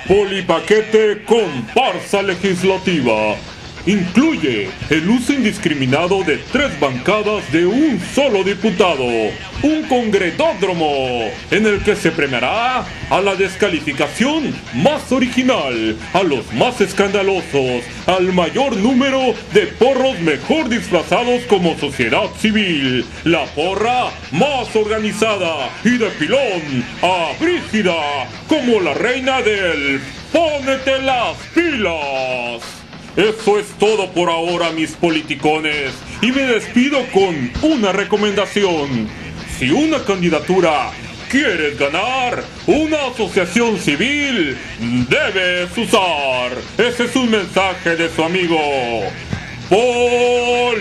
Polipaquete comparsa legislativa. Incluye el uso indiscriminado de 3 bancadas de un solo diputado, un congredódromo en el que se premiará a la descalificación más original, a los más escandalosos, al mayor número de porros mejor disfrazados como sociedad civil, la porra más organizada y de pilón a Brígida como la reina del ¡Pónete las pilas! Eso es todo por ahora, mis politicones, y me despido con una recomendación. Si una candidatura quieres ganar, una asociación civil debes usar. Ese es un mensaje de su amigo Político.